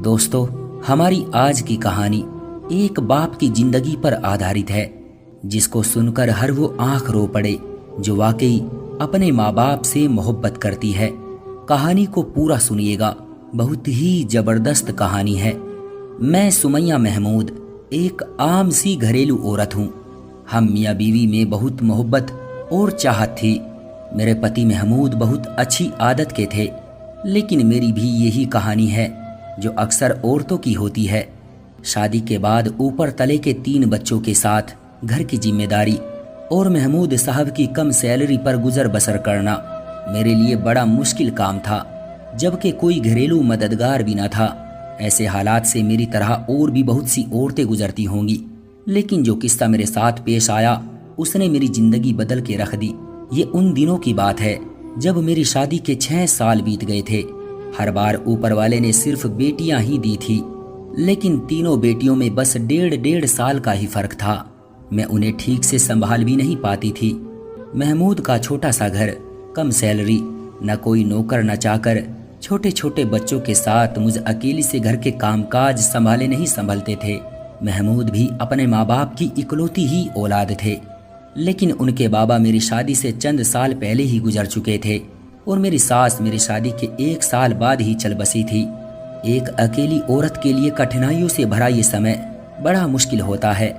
दोस्तों, हमारी आज की कहानी एक बाप की जिंदगी पर आधारित है, जिसको सुनकर हर वो आंख रो पड़े जो वाकई अपने माँ बाप से मोहब्बत करती है। कहानी को पूरा सुनिएगा, बहुत ही जबरदस्त कहानी है। मैं सुमैया महमूद एक आम सी घरेलू औरत हूँ। हम मियाँ बीवी में बहुत मोहब्बत और चाहत थी। मेरे पति महमूद बहुत अच्छी आदत के थे, लेकिन मेरी भी यही कहानी है जो अक्सर औरतों की होती है। शादी के बाद ऊपर तले के 3 बच्चों के साथ घर की जिम्मेदारी और महमूद साहब की कम सैलरी पर गुजर बसर करना मेरे लिए बड़ा मुश्किल काम था, जबकि कोई घरेलू मददगार भी न था। ऐसे हालात से मेरी तरह और भी बहुत सी औरतें गुजरती होंगी, लेकिन जो किस्सा मेरे साथ पेश आया उसने मेरी जिंदगी बदल के रख दी। ये उन दिनों की बात है जब मेरी शादी के 6 साल बीत गए थे। हर बार ऊपर वाले ने सिर्फ बेटियां ही दी थी, लेकिन तीनों बेटियों में बस 1.5 साल का ही फर्क था। मैं उन्हें ठीक से संभाल भी नहीं पाती थी। महमूद का छोटा सा घर, कम सैलरी, न कोई नौकर न चाकर, छोटे छोटे बच्चों के साथ मुझ अकेली से घर के कामकाज संभाले नहीं संभलते थे। महमूद भी अपने माँ बाप की इकलौती ही औलाद थे, लेकिन उनके बाबा मेरी शादी से चंद साल पहले ही गुजर चुके थे और मेरी सास मेरी शादी के 1 साल बाद ही चल बसी थी। एक अकेली औरत के लिए कठिनाइयों से भरा ये समय बड़ा मुश्किल होता है।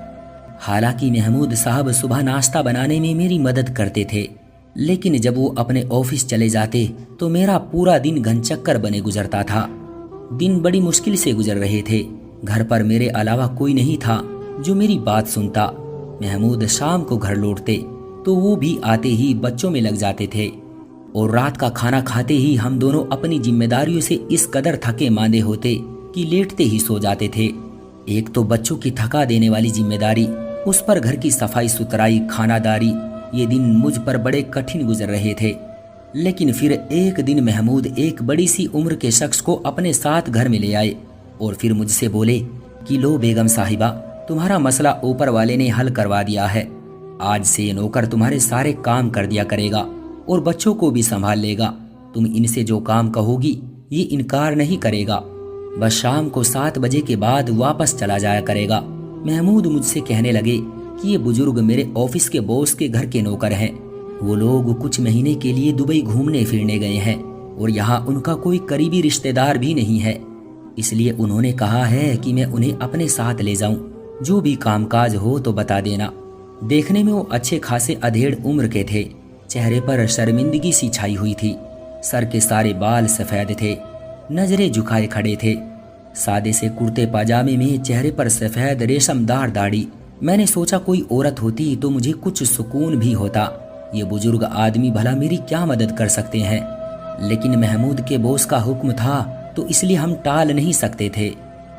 हालांकि महमूद साहब सुबह नाश्ता बनाने में मेरी मदद करते थे, लेकिन जब वो अपने ऑफिस चले जाते तो मेरा पूरा दिन घनचक्कर बने गुजरता था। दिन बड़ी मुश्किल से गुजर रहे थे। घर पर मेरे अलावा कोई नहीं था जो मेरी बात सुनता। महमूद शाम को घर लौटते तो वो भी आते ही बच्चों में लग जाते थे, और रात का खाना खाते ही हम दोनों अपनी जिम्मेदारियों से इस कदर थके मांदे होते कि लेटते ही सो जाते थे। एक तो बच्चों की थका देने वाली जिम्मेदारी, उस पर घर की सफाई सुथराई, खानादारी, ये दिन मुझ पर बड़े कठिन गुजर रहे थे। लेकिन फिर एक दिन महमूद एक बड़ी सी उम्र के शख्स को अपने साथ घर में ले आए और फिर मुझसे बोले कि लो बेगम साहिबा, तुम्हारा मसला ऊपर वाले ने हल करवा दिया है। आज से ये नौकर तुम्हारे सारे काम कर दिया करेगा और बच्चों को भी संभाल लेगा। तुम इनसे जो काम कहोगी ये इनकार नहीं करेगा, बस शाम को 7 बजे के बाद वापस चला जाया करेगा। महमूद मुझसे कहने लगे कि ये बुजुर्ग मेरे ऑफिस के बॉस के घर के नौकर हैं। वो लोग कुछ महीने के लिए दुबई घूमने फिरने गए हैं और यहाँ उनका कोई करीबी रिश्तेदार भी नहीं है, इसलिए उन्होंने कहा है कि मैं उन्हें अपने साथ ले जाऊं। जो भी कामकाज हो तो बता देना। देखने में वो अच्छे खासे अधेड़ उम्र के थे। चेहरे पर शर्मिंदगी सी छाई हुई थी। सर के सारे बाल सफेद थे, नजरें झुकाए खड़े थे। सादे से कुर्ते पाजामे में, चेहरे पर सफेद रेशमदार दाढ़ी। मैंने सोचा कोई औरत होती तो मुझे कुछ सुकून भी होता। ये बुजुर्ग आदमी भला मेरी क्या मदद कर सकते हैं, लेकिन महमूद के बॉस का हुक्म था तो इसलिए हम टाल नहीं सकते थे।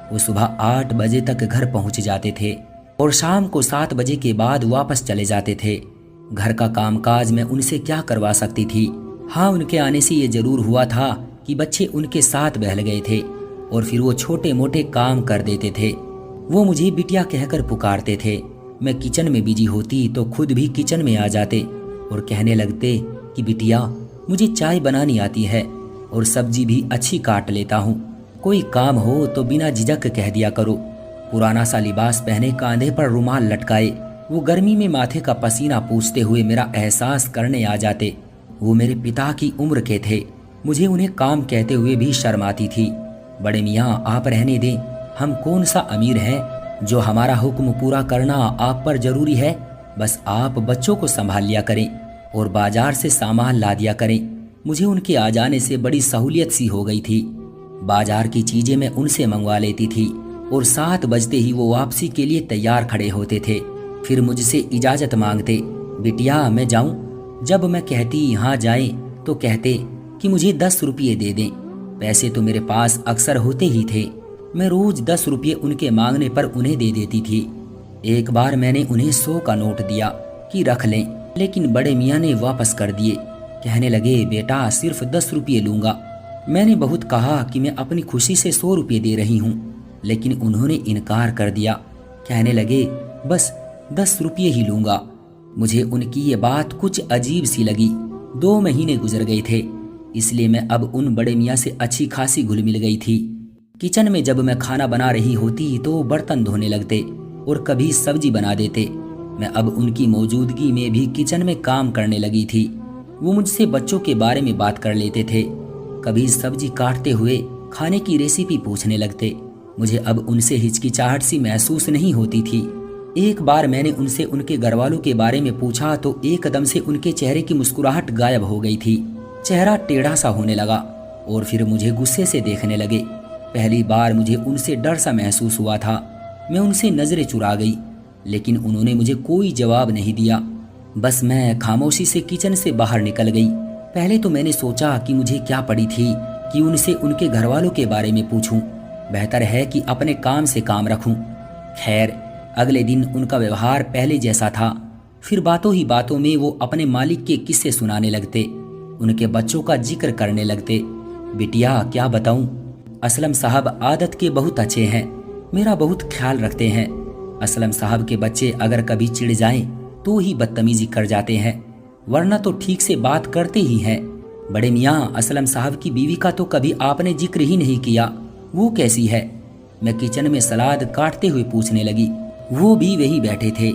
वो सुबह 8 बजे तक घर पहुंच जाते थे और शाम को 7 बजे के बाद वापस चले जाते थे। घर का कामकाज मैं उनसे क्या करवा सकती थी। हाँ, उनके आने से ये जरूर हुआ था कि बच्चे उनके साथ बहल गए थे और फिर वो छोटे मोटे काम कर देते थे। वो मुझे बिटिया कहकर पुकारते थे। मैं किचन में बिजी होती तो खुद भी किचन में आ जाते और कहने लगते कि बिटिया, मुझे चाय बनानी आती है और सब्जी भी अच्छी काट लेता हूँ। कोई काम हो तो बिना झिझक कह दिया करो। पुराना सा लिबास पहने, कांधे पर रुमाल लटकाए, वो गर्मी में माथे का पसीना पूछते हुए मेरा एहसास करने आ जाते। वो मेरे पिता की उम्र के थे। मुझे उन्हें काम कहते हुए भी शर्म आती थी। बड़े मियाँ, आप रहने दें। हम कौन सा अमीर हैं जो हमारा हुक्म पूरा करना आप पर जरूरी है। बस आप बच्चों को संभाल लिया करें और बाजार से सामान ला दिया करें। मुझे उनके आ जाने से बड़ी सहूलियत सी हो गई थी। बाजार की चीजें मैं उनसे मंगवा लेती थी और 7 बजते ही वो वापसी के लिए तैयार खड़े होते थे। फिर मुझसे इजाजत मांगते, बिटिया मैं जाऊं। जब मैं कहती हाँ जाएं तो कहते कि मुझे 10 रुपये दे दें। पैसे तो मेरे पास अक्सर होते ही थे। मैं रोज 10 रुपये उनके मांगने पर उन्हें दे देती थी। एक बार मैंने उन्हें 100 का नोट दिया कि रख लें, लेकिन बड़े मियाँ ने वापस कर दिए। कहने लगे, बेटा सिर्फ 10 रुपये लूंगा। मैंने बहुत कहा कि मैं अपनी खुशी से 100 रुपये दे रही हूँ, लेकिन उन्होंने इनकार कर दिया। कहने लगे, बस 10 रुपये ही लूंगा। मुझे उनकी ये बात कुछ अजीब सी लगी। 2 महीने गुजर गए थे, इसलिए मैं अब उन बड़े मियाँ से अच्छी खासी घुल मिल गई थी। किचन में जब मैं खाना बना रही होती तो बर्तन धोने लगते और कभी सब्जी बना देते। मैं अब उनकी मौजूदगी में भी किचन में काम करने लगी थी। वो मुझसे बच्चों के बारे में बात कर लेते थे, कभी सब्जी काटते हुए खाने की रेसिपी पूछने लगते। मुझे अब उनसे हिचकिचाहट सी महसूस नहीं होती थी। एक बार मैंने उनसे उनके घरवालों के बारे में पूछा तो एकदम से उनके चेहरे की मुस्कुराहट गायब हो गई थी। चेहरा टेढ़ा सा होने लगा और फिर मुझे गुस्से से देखने लगे। पहली बार मुझे उनसे डर सा महसूस हुआ था। मैं उनसे नजरें चुरा गई, लेकिन उन्होंने मुझे कोई जवाब नहीं दिया। बस मैं खामोशी से किचन से बाहर निकल गई। पहले तो मैंने सोचा कि मुझे क्या पड़ी थी कि उनसे उनके घरवालों के बारे में पूछूं। बेहतर है कि अपने काम से काम रखूं। खैर, अगले दिन उनका व्यवहार पहले जैसा था। फिर बातों ही बातों में वो अपने मालिक के किस्से सुनाने लगते, उनके बच्चों का जिक्र करने लगते। बिटिया क्या बताऊं, असलम साहब आदत के बहुत अच्छे हैं, मेरा बहुत ख्याल रखते हैं। असलम साहब के बच्चे अगर कभी चिढ़ जाएं तो ही बदतमीजी कर जाते हैं, वरना तो ठीक से बात करते ही हैं। बड़े मियाँ, असलम साहब की बीवी का तो कभी आपने जिक्र ही नहीं किया, वो कैसी है? मैं किचन में सलाद काटते हुए पूछने लगी। वो भी वही बैठे थे।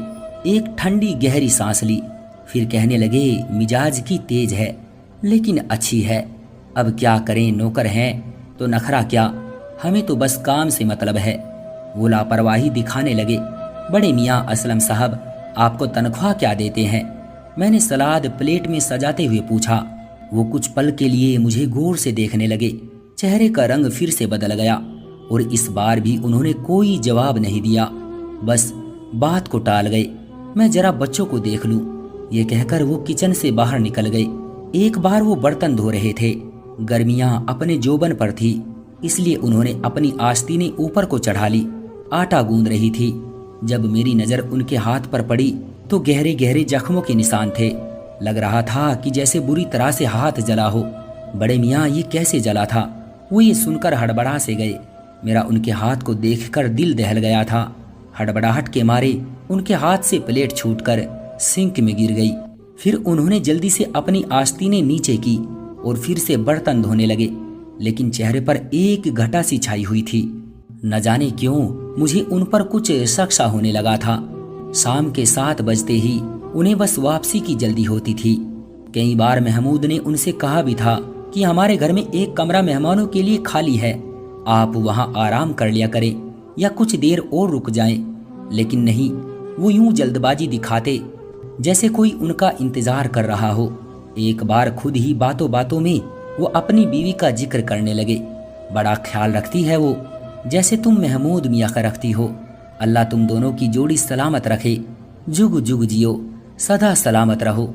एक ठंडी गहरी सांस ली, फिर कहने लगे, मिजाज की तेज है लेकिन अच्छी है। अब क्या करें, नौकर हैं तो नखरा क्या, हमें तो बस काम से मतलब है। वो लापरवाही दिखाने लगे। बड़े मियाँ, असलम साहब आपको तनख्वाह क्या देते हैं? मैंने सलाद प्लेट में सजाते हुए पूछा। वो कुछ पल के लिए मुझे गौर से देखने लगे। चेहरे का रंग फिर से बदल गया और इस बार भी उन्होंने कोई जवाब नहीं दिया, बस बात को टाल गए। मैं जरा बच्चों को देख लूं, ये कहकर वो किचन से बाहर निकल गए। एक बार वो बर्तन धो रहे थे। गर्मियां अपने जोबन पर थी, इसलिए उन्होंने अपनी आस्तीनें ऊपर को चढ़ा ली। आटा गूंद रही थी। जब मेरी नजर उनके हाथ पर पड़ी तो गहरे गहरे जख्मों के निशान थे। लग रहा था कि जैसे बुरी तरह से हाथ जला हो। बड़े मियाँ, ये कैसे जला था? वो ये सुनकर हड़बड़ा से गए। मेरा उनके हाथ को देखकर दिल दहल गया था। हड़बड़ाहट के मारे उनके हाथ से प्लेट छूटकर सिंक में गिर गई। फिर उन्होंने जल्दी से अपनी आस्तीनें नीचे की और फिर से बर्तन धोने लगे, लेकिन चेहरे पर एक घटा सी छाई हुई थी। न जाने क्यों मुझे उन पर कुछ शक सा होने लगा था। शाम के 7 बजते ही उन्हें बस वापसी की जल्दी होती थी। कई बार महमूद ने उनसे कहा भी था कि हमारे घर में एक कमरा मेहमानों के लिए खाली है, आप वहां आराम कर लिया करें या कुछ देर और रुक जाएं। लेकिन नहीं, वो यूं जल्दबाजी दिखाते जैसे कोई उनका इंतजार कर रहा हो। एक बार खुद ही बातों बातों में वो अपनी बीवी का जिक्र करने लगे। बड़ा ख्याल रखती है वो, जैसे तुम महमूद मियाँ का रखती हो। अल्लाह तुम दोनों की जोड़ी सलामत रखे, जुग जुग जियो, सदा सलामत रहो।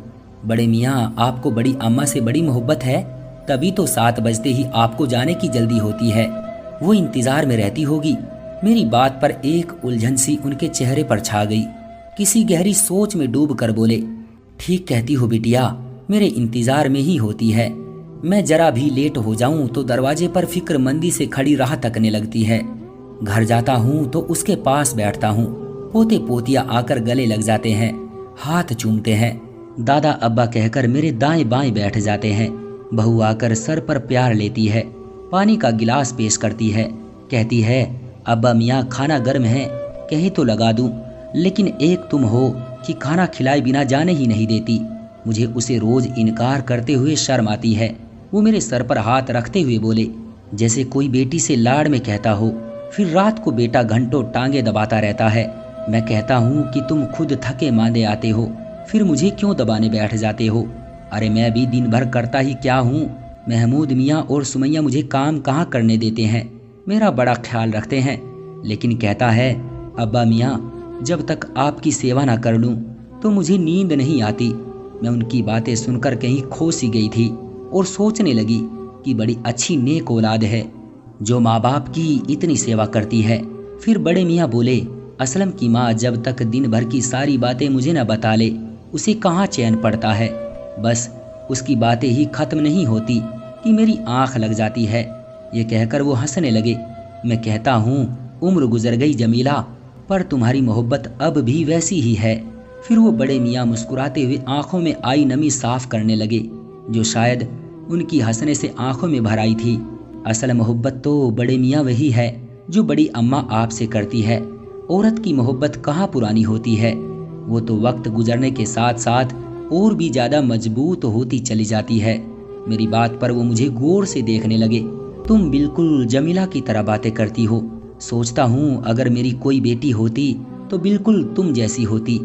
बड़े मियाँ, आपको बड़ी अम्मा से बड़ी मोहब्बत है, तभी तो 7 बजते ही आपको जाने की जल्दी होती है। वो इंतजार में रहती होगी। मेरी बात पर एक उलझन सी उनके चेहरे पर छा गई। किसी गहरी सोच में डूब कर बोले, ठीक कहती हो बिटिया, मेरे इंतजार में ही होती है। मैं जरा भी लेट हो जाऊं तो दरवाजे पर फिक्रमंदी से खड़ी राह तकने लगती है। घर जाता हूं तो उसके पास बैठता हूं। पोते पोतियां आकर गले लग जाते हैं, हाथ चूमते हैं। दादा अब्बा कहकर मेरे दाएं बाएं बैठ जाते हैं। बहू आकर सर पर प्यार लेती है, पानी का गिलास पेश करती है, कहती है, अब्बा मियाँ खाना गर्म है, कहीं तो लगा दूं। लेकिन एक तुम हो कि खाना खिलाए बिना जाने ही नहीं देती। मुझे उसे रोज इनकार करते हुए शर्म आती है। वो मेरे सर पर हाथ रखते हुए बोले, जैसे कोई बेटी से लाड़ में कहता हो। फिर रात को बेटा घंटों टांगे दबाता रहता है। मैं कहता हूँ कि तुम खुद थके मांदे आते हो, फिर मुझे क्यों दबाने बैठ जाते हो? अरे मैं भी दिन भर करता ही क्या हूँ। महमूद मियाँ और सुमैया मुझे काम कहाँ करने देते हैं, मेरा बड़ा ख्याल रखते हैं। लेकिन कहता है, अब्बा मियाँ जब तक आपकी सेवा ना कर लूँ तो मुझे नींद नहीं आती। मैं उनकी बातें सुनकर कहीं खो सी गई थी और सोचने लगी कि बड़ी अच्छी नेक औलाद है जो माँ बाप की इतनी सेवा करती है। फिर बड़े मियाँ बोले, असलम की माँ जब तक दिन भर की सारी बातें मुझे न बता ले, उसे कहाँ चैन पड़ता है। बस उसकी बातें ही खत्म नहीं होती कि मेरी आंख लग जाती है। ये कहकर वो हंसने लगे। मैं कहता हूँ, उम्र गुजर गई जमीला, पर तुम्हारी मोहब्बत अब भी वैसी ही है। फिर वो बड़े मियाँ मुस्कुराते हुए आंखों में आई नमी साफ करने लगे, जो शायद उनकी हंसने से आंखों में भर आई थी। असल मोहब्बत तो बड़े मियाँ वही है जो बड़ी अम्मा आपसे करती है। औरत की मोहब्बत कहाँ पुरानी होती है, वो तो वक्त गुजरने के साथ साथ और भी ज्यादा मजबूत होती चली जाती है। मेरी बात पर वो मुझे गौर से देखने लगे। तुम बिल्कुल जमीला की तरह बातें करती हो। सोचता हूँ अगर मेरी कोई बेटी होती तो बिल्कुल तुम जैसी होती।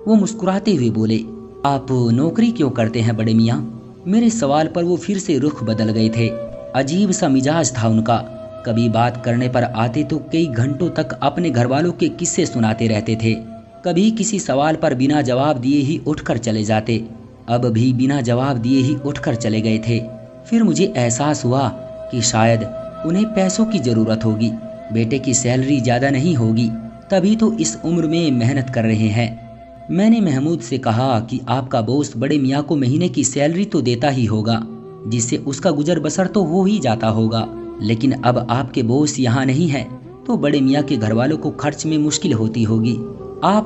वो मुस्कुराते हुए बोले, आप नौकरी क्यों करते हैं बड़े मियाँ? मेरे सवाल पर वो फिर से रुख बदल गए थे। अजीब सा मिजाज था उनका। कभी बात करने पर आते तो कई घंटों तक अपने घर वालों के किस्से सुनाते रहते थे। कभी किसी सवाल पर बिना जवाब दिए ही उठकर चले जाते। अब भी बिना जवाब दिए ही उठकर चले गए थे। फिर मुझे एहसास हुआ कि शायद उन्हें पैसों की जरूरत होगी। बेटे की सैलरी ज्यादा नहीं होगी, तभी तो इस उम्र में मेहनत कर रहे हैं। मैंने महमूद से कहा कि आपका बॉस बड़े मियाँ को महीने की सैलरी तो देता ही होगा, जिससे उसका गुजर बसर तो हो ही जाता होगा। लेकिन अब आपके बॉस यहाँ नहीं है तो बड़े मियाँ के घर वालों को खर्च में मुश्किल होती होगी। आप